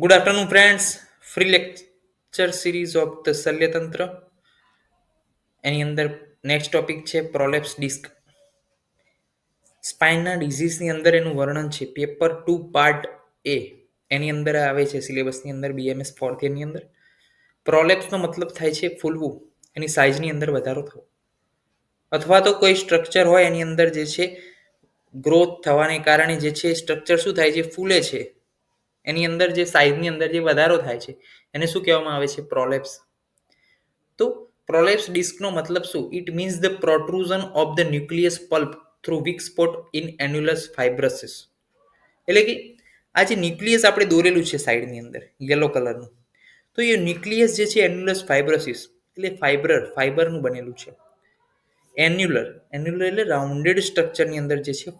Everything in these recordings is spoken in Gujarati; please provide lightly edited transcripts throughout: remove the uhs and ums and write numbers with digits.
Good afternoon friends. Free lecture series of the Shalyatantra. એની અંદર નેક્સ્ટ ટોપિક છે પ્રોલેપ્સ ડિસ્ક. સ્પાઇનના ડિઝીઝની અંદર એનું વર્ણન છે. પેપર 2 પાર્ટ એ એની અંદર આવે છે સિલેબસની અંદર BMS 4th ની અંદર. પ્રોલેપ્સનો મતલબ થાય છે ફૂલવું, એની સાઇઝની અંદર વધારો થવો, અથવા તો કોઈ સ્ટ્રક્ચર હોય એની અંદર જે છે ગ્રોથ થવાને કારણે જે છે સ્ટ્રક્ચર શું થાય છે, ફૂલે છે. એની અંદર જે સાઇઝની અંદર જે વધારો થાય છે એને શું કહેવામાં આવે છે, પ્રોલેપ્સ. તો પ્રોલેપ્સ ડિસ્કનો મતલબ શું? It means the protrusion of the nucleus pulp through weak spot in annulus fibrosis. એટલે કે આ જે ન્યુક્લિયસ આપણે દોરેલું છે સાઈડની અંદર યલો કલરનું, તો એ ન્યુક્લિયસ જે છે એન્યુલસ ફાઇબ્રસિસ એટલે ફાઇબરનું બનેલું છે. એન્યુલર એટલે રાઉન્ડેડ સ્ટ્રક્ચરની અંદર જે છે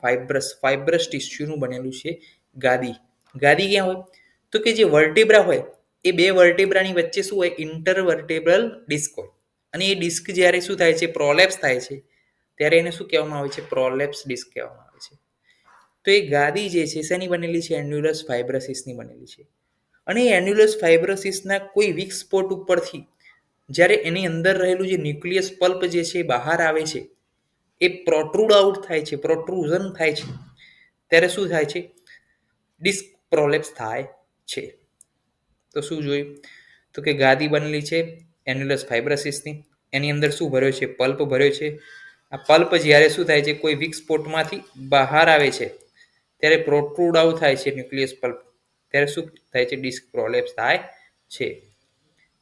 ફાઇબ્રસ ટિશ્યુનું બનેલું છે. ગાદી ક્યાં હોય? તો કે જે વર્ટેબ્રા હોય એ બે વર્ટેબ્રાની વચ્ચે શું હોય, ઇન્ટરવર્ટેબ્રલ ડિસ્ક હોય. અને એ ડિસ્ક જ્યારે શું થાય છે, પ્રોલેપ્સ થાય છે, ત્યારે એને શું કહેવામાં આવે છે, પ્રોલેપ્સ ડિસ્ક કહેવામાં આવે છે. તો એ ગાદી જે છે શેની બનેલી છે, એન્યુલસ ફાઇબ્રસિસની બનેલી છે. અને એ એન્યુલસ ફાઇબ્રસિસના કોઈ વીક સ્પોટ ઉપરથી જ્યારે એની અંદર રહેલું જે ન્યુક્લિયસ પલ્પ જે છે બહાર આવે છે, એ પ્રોટ્રુડ આઉટ થાય છે, પ્રોટ્રુઝન થાય છે, ત્યારે શું થાય છે, ડિસ્ક પ્રોલેપ્સ થાય છે. તો શું જોયું? તો કે ગાદી બનેલી છે એન્યુલસ ફાઇબ્રસિસની, એની અંદર શું ભર્યો છે, પલ્પ ભર્યો છે. આ પલ્પ જ્યારે શું થાય છે, કોઈ વીક સ્પોટમાંથી બહાર આવે છે ત્યારે પ્રોટ્રુડ આઉટ થાય છે ન્યુક્લિયસ પલ્પ, ત્યારે શું થાય છે, ડિસ્ક પ્રોલેપ્સ થાય છે.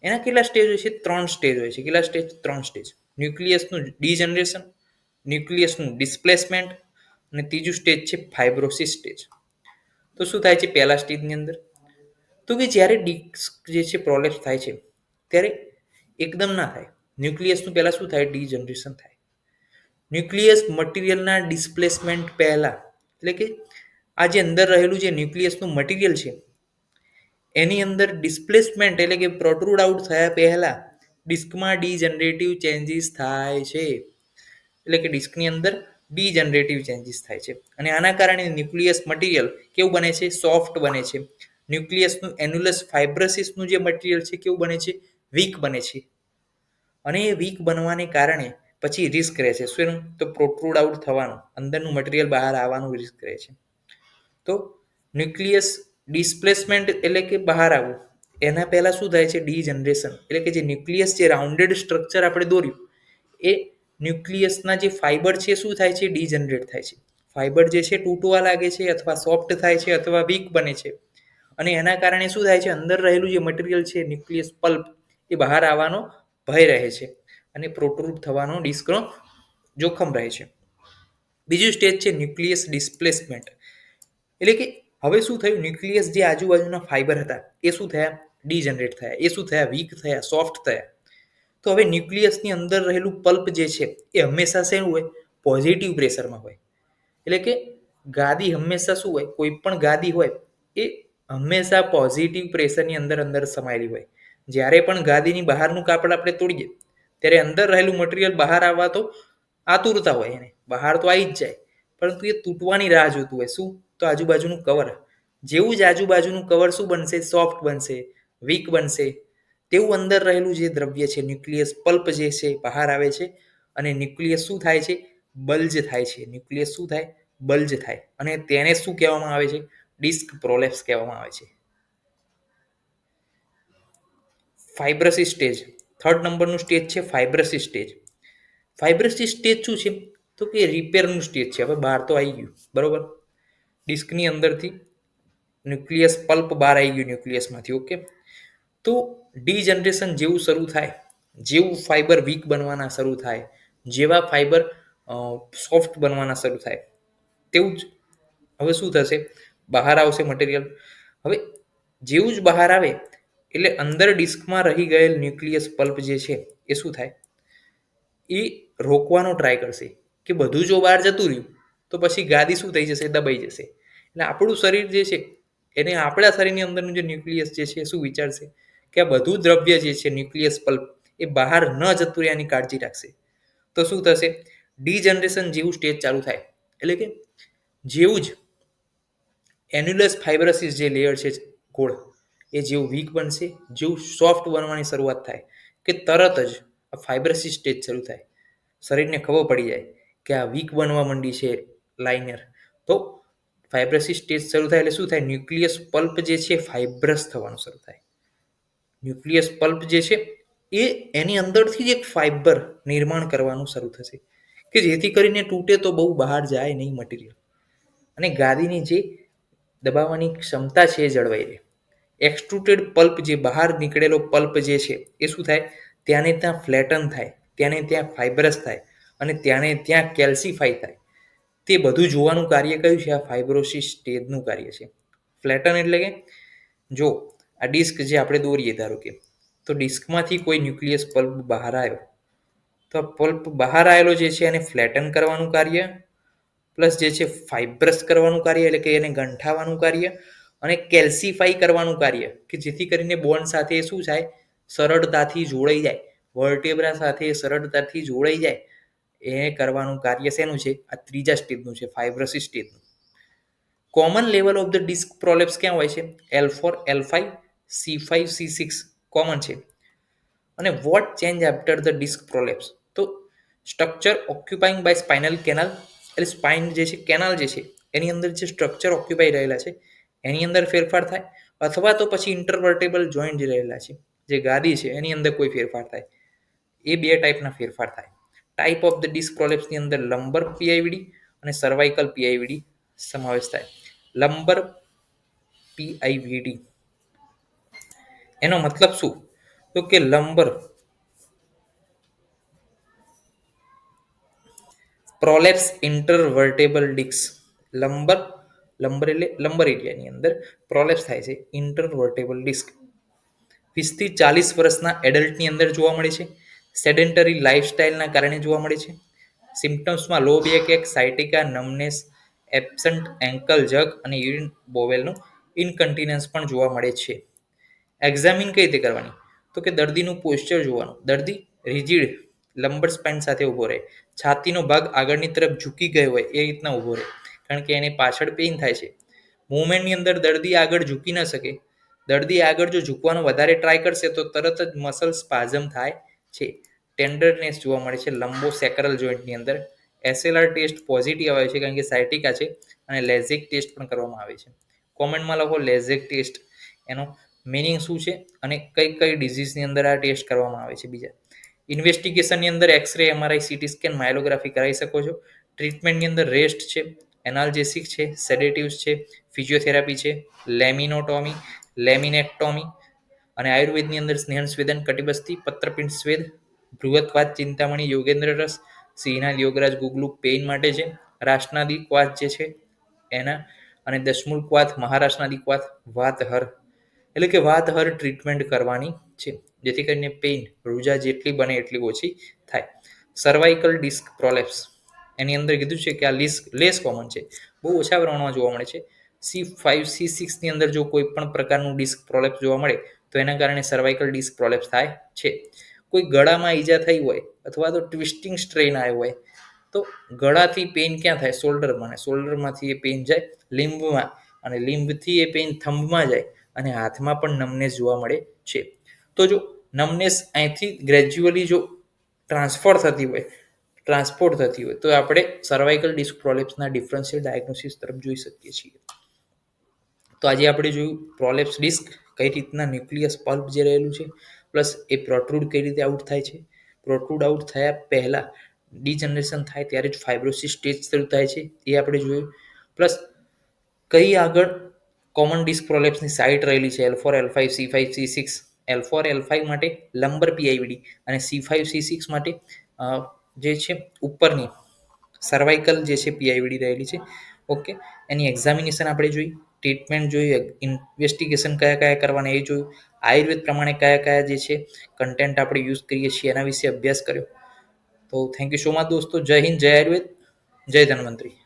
એના કેટલા સ્ટેજ હોય છે? 3 સ્ટેજ હોય છે. કેટલા સ્ટેજ? 3 સ્ટેજ. ન્યુક્લિયસનું ડીજનરેશન, ન્યુક્લિયસનું ડિસ્પ્લેસમેન્ટ, અને ત્રીજું સ્ટેજ છે ફાઇબ્રોસિસ સ્ટેજ. તો શું થાય છે પહેલા સ્ટેજની અંદર? તો કે જ્યારે ડિસ્ક જે છે પ્રોલેપ્સ થાય છે ત્યારે એકદમ ના થાય. ન્યુક્લિયસનું પહેલા શું થાય, ડીજનરેશન થાય. ન્યુક્લિયસ મટીરિયલના ડિસ્પ્લેસમેન્ટ પહેલા, એટલે કે આ જે અંદર રહેલું જે ન્યુક્લિયસનું મટીરિયલ છે એની અંદર ડિસ્પ્લેસમેન્ટ એટલે કે પ્રોટ્રુડ આઉટ થયા પહેલા ડિસ્કમાં ડીજનરેટિવ ચેન્જીસ થાય છે. એટલે કે ડિસ્કની અંદર ડીજનરેટિવ ચેન્જીસ થાય છે. અને આના કારણે ન્યુક્લિયસ મટીરિયલ કેવું બને છે, સોફ્ટ બને છે. ન્યુક્લિયસનું એન્યુલસ ફાઇબ્રસિસનું જે મટીરિયલ છે કેવું બને છે, વીક બને છે. અને એ વીક બનવાને કારણે પછી રિસ્ક રહે છે શું? તો પ્રોટ્રુડ આઉટ થવાનું, અંદરનું મટીરિયલ બહાર આવવાનું રિસ્ક રહે છે. તો ન્યુક્લિયસ ડિસ્પ્લેસમેન્ટ એટલે કે બહાર આવવું, એના પહેલા શું થાય છે, ડીજનરેશન એટલે કે જે ન્યુક્લિયસ જે રાઉન્ડેડ સ્ટ્રક્ચર આપણે દોર્યું એ ન્યુક્લિયસના જે ફાઇબર છે શું થાય છે, ડીજનરેટ થાય છે. ફાઇબર જે છે તૂટવા લાગે છે, અથવા સોફ્ટ થાય છે, અથવા વીક બને છે. અને એના કારણે શું થાય છે, અંદર રહેલું જે મટીરિયલ છે ન્યુક્લિયસ પલ્પ એ બહાર આવવાનો ભય રહે છે અને પ્રોટ્રુડ થવાનો ડિસ્કનો જોખમ રહે છે. બીજું સ્ટેજ છે ન્યુક્લિયસ ડિસ્પ્લેસમેન્ટ. એટલે કે હવે શું થયું, ન્યુક્લિયસ જે આજુબાજુના ફાઇબર હતા એ શું થયા, ડીજનરેટ થયા. એ શું થયા, વીક થયા, સોફ્ટ થયા. તો હવે ન્યુક્લિયસની અંદર રહેલું પલ્પ જે છે એ હંમેશા શેનું હોય, પોઝિટિવ પ્રેશરમાં હોય. એટલે કે ગાદી હંમેશા શું હોય, કોઈ પણ ગાદી હોય એ હંમેશા પોઝિટિવ પ્રેશરની અંદર સમાયેલી હોય. જ્યારે પણ ગાદીની બહારનું કાપડ આપણે તોડીએ ત્યારે અંદર રહેલું મટીરિયલ બહાર આવવા તો આતુરતા હોય, એને બહાર તો આવી જ જાય, પરંતુ એ તૂટવાની રાહ જોતું હોય. શું? તો આજુબાજુનું કવર. જેવું જ આજુબાજુનું કવર શું બનશે, સોફ્ટ બનશે, વીક બનશે, તેવું અંદર રહેલું જે દ્રવ્ય છે ન્યુક્લિયસ પલ્પ જે છે બહાર આવે છે. અને ન્યુક્લિયસ શું થાય છે, બલ્જ થાય છે. ન્યુક્લિયસ શું થાય, બલ્જ થાય. અને તેને શું કહેવામાં આવે છે, ડિસ્ક પ્રોલેપ્સ કહેવામાં આવે છે. ફાઇબ્રસિસ સ્ટેજ, 3rd નંબરનું સ્ટેજ છે ફાઇબ્રસિસ સ્ટેજ. ફાઇબ્રસિસ સ્ટેજ શું છે, તો કે રિપેરનું સ્ટેજ છે. હવે બહાર તો આવી ગયું, બરોબર, ડિસ્કની અંદરથી ન્યુક્લિયસ પલ્પ બહાર આવી ગયું ન્યુક્લિયસમાંથી, ઓકે. તો ડીજનરેશન જેવું શરૂ થાય, જેવું ફાઇબર વીક બનવાના શરૂ થાય, જેવા ફાઇબર સોફ્ટ બનવાના શરૂ થાય, તેવું જ હવે શું થશે, બહાર આવશે મટીરિયલ. હવે જેવું જ બહાર આવે એટલે અંદર ડિસ્કમાં રહી ગયેલ ન્યુક્લિયસ પલ્પ જે છે એ શું થાય, એ રોકવાનો ટ્રાય કરશે કે બધું જો બહાર જતું રહ્યું તો પછી ગાદી શું થઈ જશે, દબાઈ જશે. એટલે આપણું શરીર જે છે એને આપણા શરીરની અંદરનું જે ન્યુક્લિયસ જે છે શું વિચારશે કે આ બધું દ્રવ્ય જે છે ન્યુક્લિયસ પલ્પ એ બહાર ન જતું રહે એની કાળજી રાખશે. તો શું થશે, ડીજનરેશન જેવું સ્ટેજ ચાલુ થાય. એટલે કે જેવું જ એન્યુલસ ફાઇબ્રસિસ જે લેયર છે ગોળ, એ જેવું વીક બનશે, જેવું સોફ્ટ બનવાની શરૂઆત થાય કે તરત જ આ ફાઇબ્રસી સ્ટેજ શરૂ થાય. શરીરને ખબર પડી જાય કે આ વીક બનવા માંડી છે લાઇનર. તો ફાઇબ્રસી સ્ટેજ શરૂ થાય એટલે શું થાય? ન્યુક્લિયસ પલ્પ જે છે ફાઇબ્રસ થવાનું શરૂ થાય. ન્યુક્લિયસ પલ્પ જે છે એ એની અંદરથી જ એક ફાઇબર નિર્માણ કરવાનું શરૂ થશે કે જેથી કરીને તૂટે તો બહુ બહાર જાય નહીં મટીરિયલ, અને ગાદીની જે દબાવવાની ક્ષમતા છે એ જળવાઈ રહે. એક્સ્ટ્રુટેડ પલ્પ, જે બહાર નીકળેલો પલ્પ જે છે એ શું થાય? ત્યાંને ત્યાં ફ્લેટન થાય, ત્યાંને ત્યાં ફાઇબ્રસ થાય, અને ત્યાંને ત્યાં કેલ્સીફાઈ થાય. તે બધું જોવાનું કાર્ય કયું છે? આ ફાઇબ્રોસિસ સ્ટેજનું કાર્ય છે. ફ્લેટન એટલે કે જો આ ડિસ્ક જે આપણે દોરીએ ધારો કે, તો ડિસ્કમાંથી કોઈ ન્યુક્લિયસ પલ્પ બહાર આવ્યો, તો આ પલ્પ બહાર આવેલો જે છે એને ફ્લેટન કરવાનું કાર્ય, પ્લસ જે છે ફાઇબ્રસ કરવાનું કાર્ય એટલે કે એને ગંઠાવાનું કાર્ય, અને કેલ્સીફાઈ કરવાનું કાર્ય કે જેથી કરીને બોન્ડ સાથે શું થાય? સરળતાથી જોડાઈ જાય, વર્ટેબ્રા સાથે સરળતાથી જોડાઈ જાય. એ કરવાનું કાર્ય શેનું છે? આ ત્રીજા સ્ટેજનું છે, ફાઇબ્રોસિસ સ્ટેજનું. Common level of the disc prolapse ક્યાં હોય છે? L4, L5, C5, C6 common છે. અને what change after the disc prolapse? તો structure occupying by spinal canal, એટલે સ્પાઇન જે છે, કેનાલ જે છે એની અંદર જે સ્ટ્રક્ચર ઓક્યુપાઈ રહેલા છે એની અંદર ફેરફાર થાય, અથવા તો પછી ઇન્ટરવર્ટેબલ જોઈન્ટ જે રહેલા છે, જે ગાદી છે એની અંદર કોઈ ફેરફાર થાય. એ બે ટાઈપના ફેરફાર થાય. ટાઈપ ઓફ ધ ડિસ્ક પ્રોલેપ્સની અંદર લંબર પીઆઈવીડી અને સર્વાઇકલ પીઆઈવીડી સમાવેશ થાય. લંબર પીઆઈવીડી એનો મતલબ શું? તો કે lumbar prolapse intervertebral disc. Lumbar lumbar એટલે લંબર એરિયાની અંદર પ્રોલેપ્સ થાય છે ઇન્ટરવર્ટેબલ ડિસ્ક. 20 થી 40 વર્ષના એડલ્ટની અંદર જોવા મળે છે. સેડેન્ટરી લાઇફસ્ટાઇલના કારણે જોવા મળે છે. સિમ્પટમ્સમાં લો બેક એક, સાયટિકા, નમનેસ, એબસન્ટ એન્કલ જગ અને યુરિન બોવેલનું ઇનકન્ટિન્યુઅન્સ પણ જોવા મળે છે. એક્ઝામિન કઈ રીતે કરવાની? તો કે દર્દીનું પોસ્ચર જોવાનું. દર્દી રિજિડ લંબર સ્પાઇન સાથે ઊભો રહે, છાતીનો ભાગ આગળની તરફ ઝૂકી ગયો હોય એ રીતના ઊભો રહે, કારણ કે એને પાછળ પેઇન થાય છે. મૂવમેન્ટની અંદર દર્દી આગળ ઝૂકી ન શકે. દર્દી આગળ જો ઝૂકવાનો વધારે ટ્રાય કરશે તો તરત જ મસલ સ્પાઝમ થાય છે. ટેન્ડરનેસ જોવા મળે છે લંબો સેક્રલ જોઈન્ટની અંદર. એસએલઆર ટેસ્ટ પોઝિટિવ આવે છે કારણ કે સાયટિકા છે, અને લેઝિક ટેસ્ટ પણ કરવામાં આવે છે. કોમેન્ટમાં લખો લેઝિક ટેસ્ટ, એનો મિનિંગ શું છે અને કઈ કઈ ડિઝીઝની અંદર આ ટેસ્ટ કરવામાં આવે છે. બીજા ઇન્વેસ્ટિગેશનની અંદર એક્સરે, એમઆરઆઈ, સીટી સ્કેન, માયોલોગ્રાફી કરાવી શકો છો. ટ્રીટમેન્ટની અંદર રેસ્ટ છે, એનાલ્જેસિક છે, સેડેટિવ્સ છે, ફિઝિયોથેરાપી છે, લેમિનોટોમી, લેમિનેક્ટોમી, અને આયુર્વેદની અંદર સ્નેહન સ્વેદન, કટિબસ્તી, પત્રપિંડ સ્વેદ, બૃહત્વાદ, ચિંતામણી, યોગેન્દ્ર રસ, સિંહના યોગરાજ ગુગલુક પેઇન માટે છે. રાષ્ટ્રનાદી ક્વાથ જે છે એના, અને દશમૂલ ક્વાથ, મહારાષ્ટ્રનાદી ક્વાથ, વાતહર એટલે કે વાતહર ટ્રીટમેન્ટ કરવાની છે, જેથી કરીને પેઇન રૂજા જેટલી બને એટલી ઓછી થાય. સર્વાઇકલ ડિસ્ક પ્રોલેપ્સ એની અંદર કીધું છે કે આ લેસ કોમન છે, બહુ ઓછા પ્રમાણમાં જોવા મળે છે. C5, C6ની અંદર જો કોઈ પણ પ્રકારનું ડિસ્ક પ્રોલેપ્સ જોવા મળે તો એના કારણે સર્વાઇકલ ડિસ્ક પ્રોલેપ્સ થાય છે. કોઈ ગળામાં ઈજા થઈ હોય અથવા તો ટ્વિસ્ટિંગ સ્ટ્રેન આવ્યો હોય તો ગળાથી પેઇન ક્યાં થાય? શોલ્ડરમાં, અને શોલ્ડરમાંથી એ પેઇન જાય લિમ્બમાં, અને લિમ્બથી એ પેઇન થંભમાં જાય, અને હાથમાં પણ નમનેસ જોવા મળે છે. તો જો નમનેસ અહીંથી ગ્રેજ્યુઅલી જો ટ્રાન્સપોર્ટ થતી હોય તો આપણે સર્વાઇકલ ડિસ્ક પ્રોલેપ્સના ડિફરન્શિયલ ડાયગ્નોસિસ તરફ જોઈ શકીએ છીએ. તો આજે આપણે જોયું પ્રોલેપ્સ ડિસ્ક, કઈ રીતના ન્યુક્લિયસ પલ્પ જે રહેલું છે, પ્લસ એ પ્રોટ્રુડ કઈ રીતે આઉટ થાય છે. પ્રોટ્રુડ આઉટ થયા પહેલાં ડિજનરેશન થાય ત્યારે જ ફાઇબ્રોસિસ સ્ટેજ શરૂ થાય છે, એ આપણે જોયું. પ્લસ કઈ આગળ કોમન ડિસ્ક પ્રોલેપ્સની સાઇટ રહેલી છે, L4, L5, C5, C6. L4, L5 માટે લંબર પીઆઈવીડી, અને C5, C6 માટે જે છે ઉપરની સર્વાઇકલ જે છે પીઆઈવીડી રહેલી છે. ઓકે, એની એક્ઝામિનેશન આપણે જોઈ, ટ્રીટમેન્ટ જોઈ, ઇન્વેસ્ટિગેશન કયા કયા કરવાના એ જોયું, આયુર્વેદ પ્રમાણે કયા કયા જે છે કન્ટેન્ટ આપણે યુઝ કરીએ છીએ એના વિશે અભ્યાસ કર્યો. તો થેન્ક યુ સો મચ દોસ્તો. જય હિન્દ, જય આયુર્વેદ, જય ધન્વંતરી.